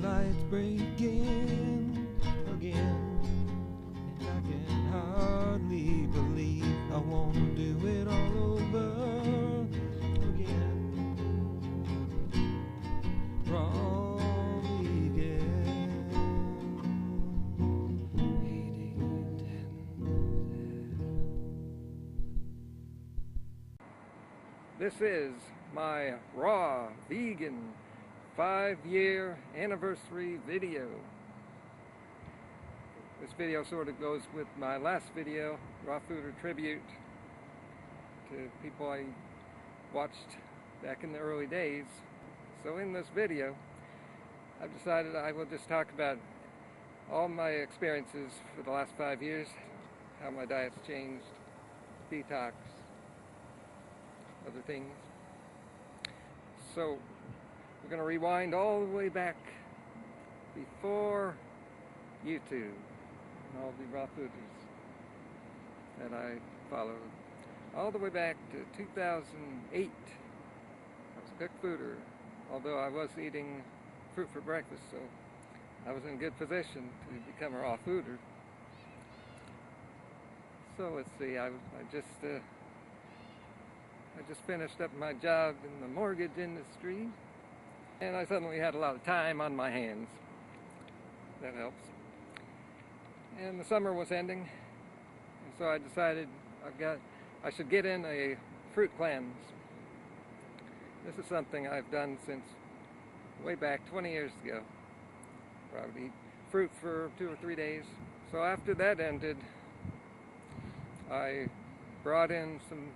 daylight's breaking again, and I can hardly believe I want to do it all over again. This is my raw vegan 5-year anniversary video. This video sort of goes with my last video, Raw Fooder Tribute, to people I watched back in the early days. So in this video, I've decided I will just talk about all my experiences for the last 5 years, how my diet's changed, detox, other things. So we're going to rewind all the way back before YouTube and all the raw fooders that I followed, all the way back to 2008. I was a cook fooder, although I was eating fruit for breakfast, so I was in a good position to become a raw fooder. So let's see, I just finished up my job in the mortgage industry, and I suddenly had a lot of time on my hands. That helps. And the summer was ending, and so I decided I should get in a fruit cleanse. This is something I've done since way back 20 years ago. I would eat fruit for 2 or 3 days. So after that ended, I brought in some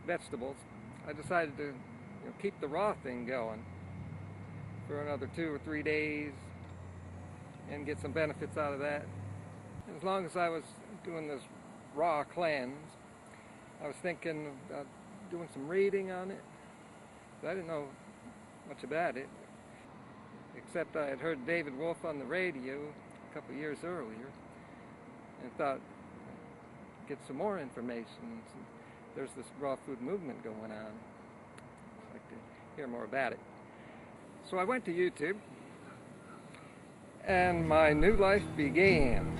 vegetables. I decided to keep the raw thing going for another 2 or 3 days and get some benefits out of that. As long as I was doing this raw cleanse, I was thinking about doing some reading on it. I didn't know much about it, except I had heard David Wolf on the radio a couple years earlier and thought, get some more information. There's this raw food movement going on. I'd like to hear more about it. So I went to YouTube, and my new life began.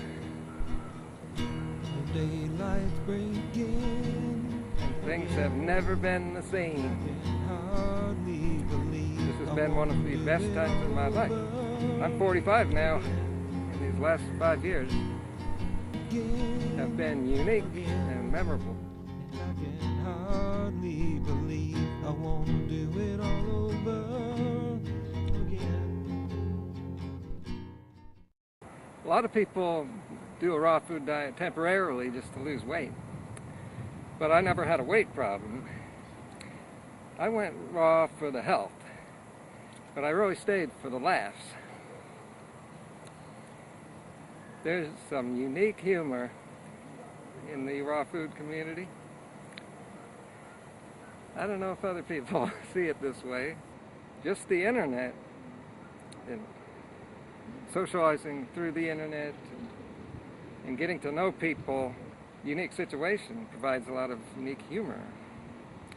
Daylight's breaking, and things have never been the same. This has been one of the best times in my life. I'm 45 now, and these last 5 years have been unique and memorable. I can hardly believe I want to do it all over again. A lot of people do a raw food diet temporarily just to lose weight, but I never had a weight problem. I went raw for the health, but I really stayed for the laughs. There's some unique humor in the raw food community. I don't know if other people see it this way. Just the internet and socializing through the internet and getting to know people, unique situation provides a lot of unique humor.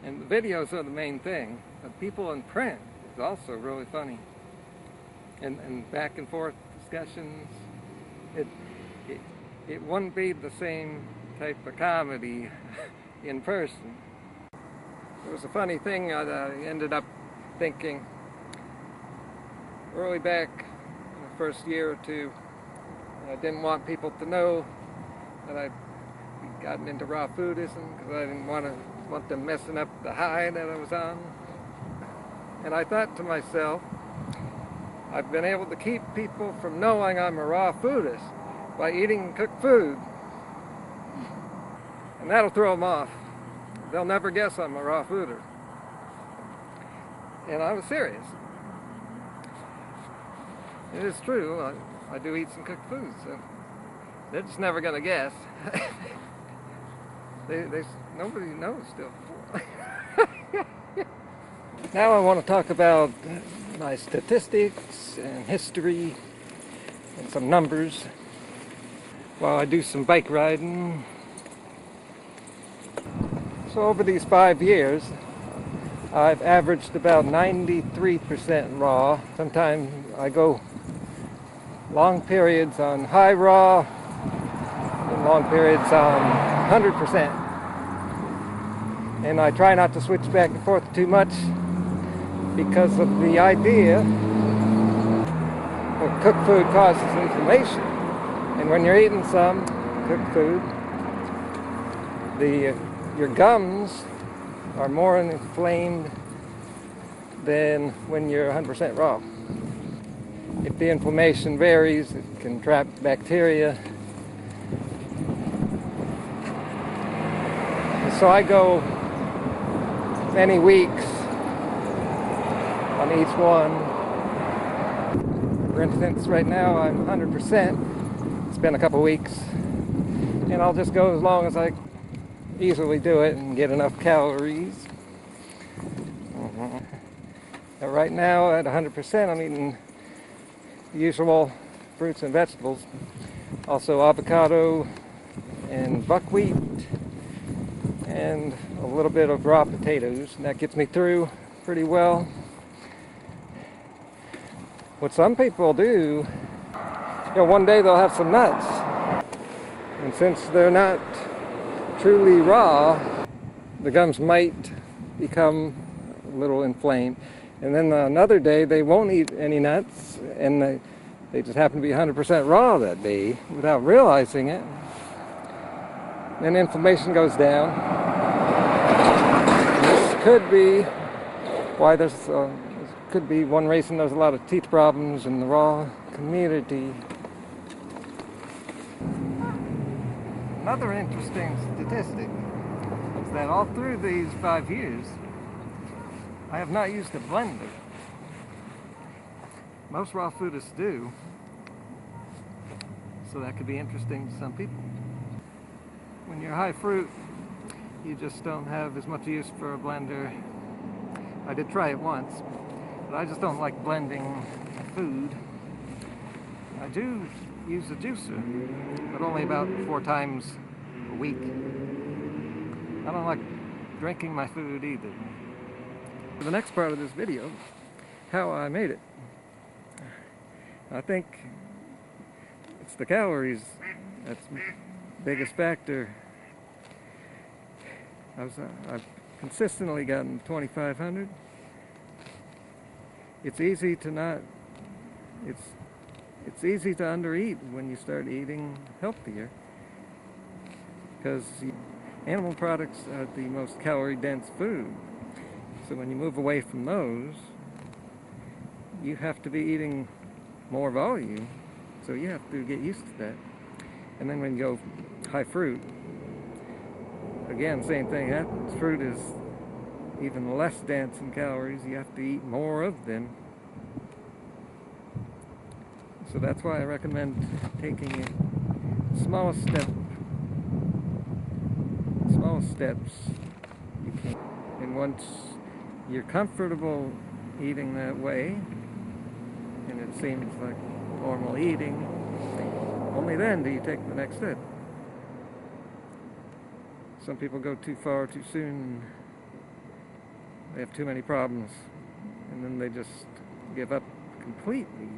And the videos are the main thing, but people in print is also really funny. And back and forth discussions, it wouldn't be the same type of comedy in person. It was a funny thing I ended up thinking early back in the first year or two. I didn't want people to know that I'd gotten into raw-foodism because I didn't want them messing up the high that I was on. And I thought to myself, I've been able to keep people from knowing I'm a raw-foodist by eating cooked food. And that'll throw them off. They'll never guess I'm a raw fooder. And I was serious. It is true, I do eat some cooked foods, so they're just never going to guess. Nobody knows still. Now I want to talk about my statistics and history and some numbers while I do some bike riding. So over these 5 years, I've averaged about 93% raw. Sometimes I go long periods on high raw and long periods on 100%. And I try not to switch back and forth too much because of the idea that cooked food causes inflammation. And when you're eating some cooked food, your gums are more inflamed than when you're 100% raw. If the inflammation varies, it can trap bacteria. And so I go many weeks on each one. For instance, right now I'm 100%. It's been a couple weeks, and I'll just go as long as I easily do it and get enough calories. Right now at 100%, I'm eating the usual fruits and vegetables, also avocado and buckwheat and a little bit of raw potatoes, and that gets me through pretty well. What some people do, one day they'll have some nuts, and since they're not truly raw, the gums might become a little inflamed. And then another day they won't eat any nuts, and they just happen to be 100% raw that day without realizing it. Then inflammation goes down. And this could be why could be one reason there's a lot of teeth problems in the raw community. Another interesting statistic is that all through these 5 years, I have not used a blender. Most raw foodists do, so that could be interesting to some people. When you're high fruit, you just don't have as much use for a blender. I did try it once, but I just don't like blending food. I do use a juicer, but only about 4 times a week. I don't like drinking my food either. For the next part of this video, how I made it. I think it's the calories that's the biggest factor. I've consistently gotten 2,500. It's easy to undereat when you start eating healthier, because animal products are the most calorie-dense food. So when you move away from those, you have to be eating more volume, so you have to get used to that. And then when you go high fruit, again, same thing happens. Fruit is even less dense in calories. You have to eat more of them. So that's why I recommend taking a smallest steps you can. And once you're comfortable eating that way, and it seems like normal eating, only then do you take the next step. Some people go too far too soon. They have too many problems, and then they just give up completely.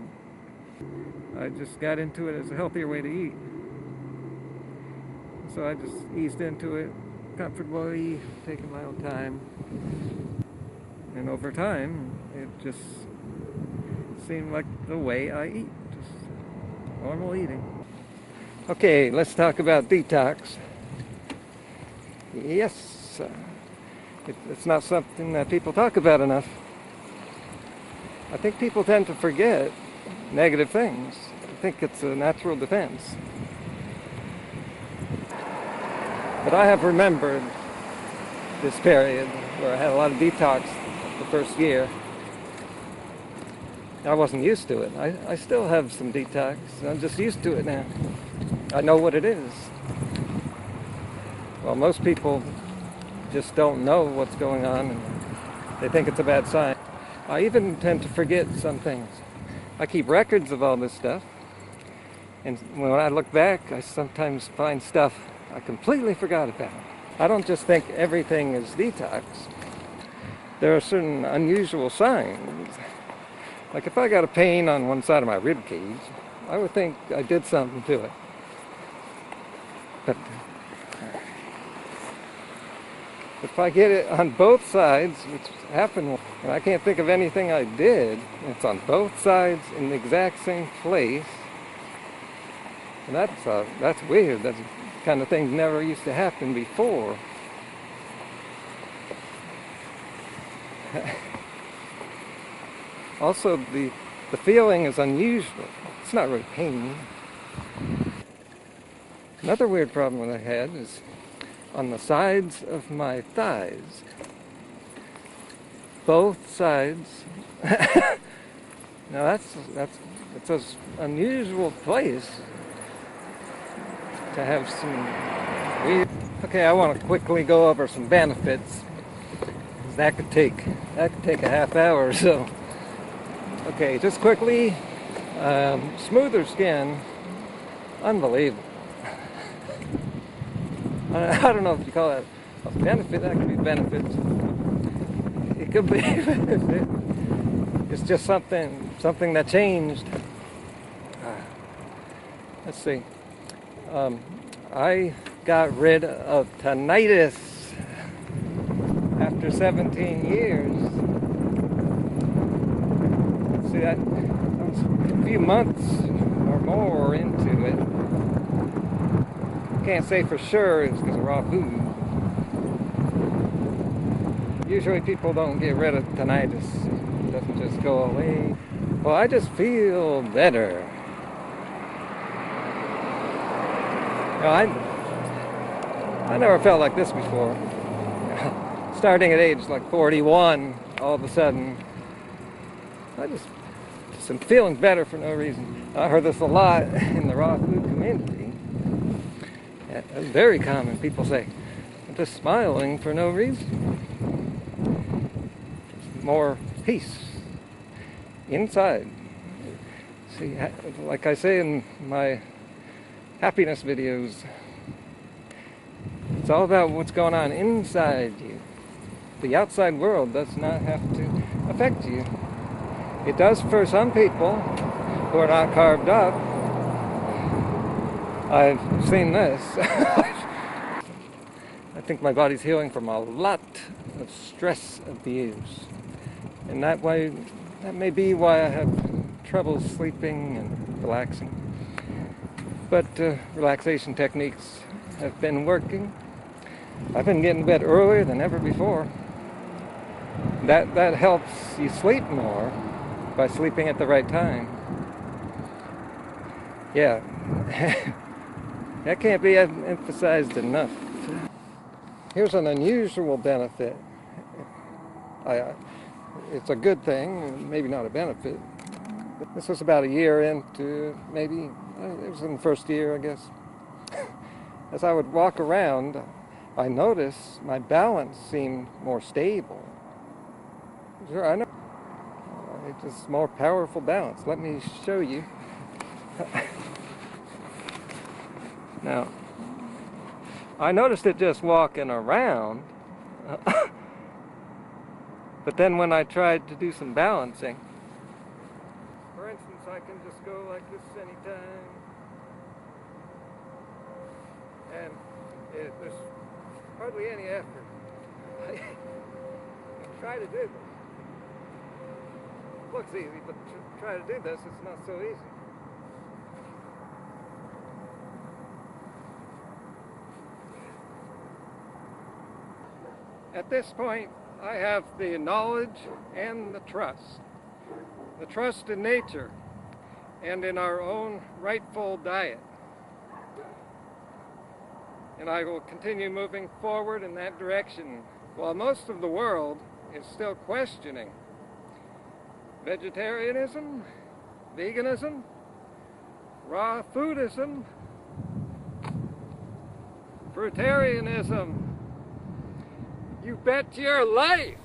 I just got into it as a healthier way to eat. So I just eased into it comfortably, taking my own time. And over time, it just seemed like the way I eat, just normal eating. Okay, let's talk about detox. Yes, it's not something that people talk about enough. I think people tend to forget negative things. I think it's a natural defense. But I have remembered this period where I had a lot of detox the first year. I wasn't used to it. I still have some detox. I'm just used to it now. I know what it is. Well, most people just don't know what's going on, and they think it's a bad sign. I even tend to forget some things. I keep records of all this stuff, and when I look back, I sometimes find stuff I completely forgot about. I don't just think everything is detox. There are certain unusual signs. Like if I got a pain on one side of my rib cage, I would think I did something to it. But if I get it on both sides, which happened, and I can't think of anything I did, it's on both sides in the exact same place. And that's weird. That's the kind of thing never used to happen before. Also, the feeling is unusual. It's not really pain. Another weird problem that I had is on the sides of my thighs. Both sides. Now it's an unusual place to have some weird. Okay, I want to quickly go over some benefits. That could take a half hour or so. Okay, just quickly, smoother skin, unbelievable. I don't know if you call that a benefit. That could be a benefit. It could be. It's just something that changed. Let's see. I got rid of tinnitus after 17 years. See, that was a few months or more into it. Can't say for sure it's because of raw food. Usually people don't get rid of tinnitus. It doesn't just go away. Well, I just feel better. You know, I never felt like this before. Starting at age like 41, all of a sudden, I just am feeling better for no reason. I heard this a lot in the raw food community. It's very common. People say, I'm just smiling for no reason. More peace inside. See, like I say in my happiness videos, it's all about what's going on inside you. The outside world does not have to affect you. It does for some people who are not carved up. I've seen this. I think my body's healing from a lot of stress abuse. And that may be why I have trouble sleeping and relaxing. But relaxation techniques have been working. I've been getting to bed earlier than ever before. That helps you sleep more by sleeping at the right time. Yeah, that can't be emphasized enough. Here's an unusual benefit. It's a good thing, maybe not a benefit. This was about a year into, maybe, it was in the first year, I guess. As I would walk around, I noticed my balance seemed more stable. Sure, I know. It's just more powerful balance. Let me show you. Now, I noticed it just walking around. But then when I tried to do some balancing, for instance, I can just go like this anytime. And there's hardly any effort. I try to do this. It looks easy, but to try to do this, it's not so easy. At this point, I have the knowledge and the trust. The trust in nature and in our own rightful diet. And I will continue moving forward in that direction while most of the world is still questioning vegetarianism, veganism, raw-foodism, fruitarianism. You bet your life!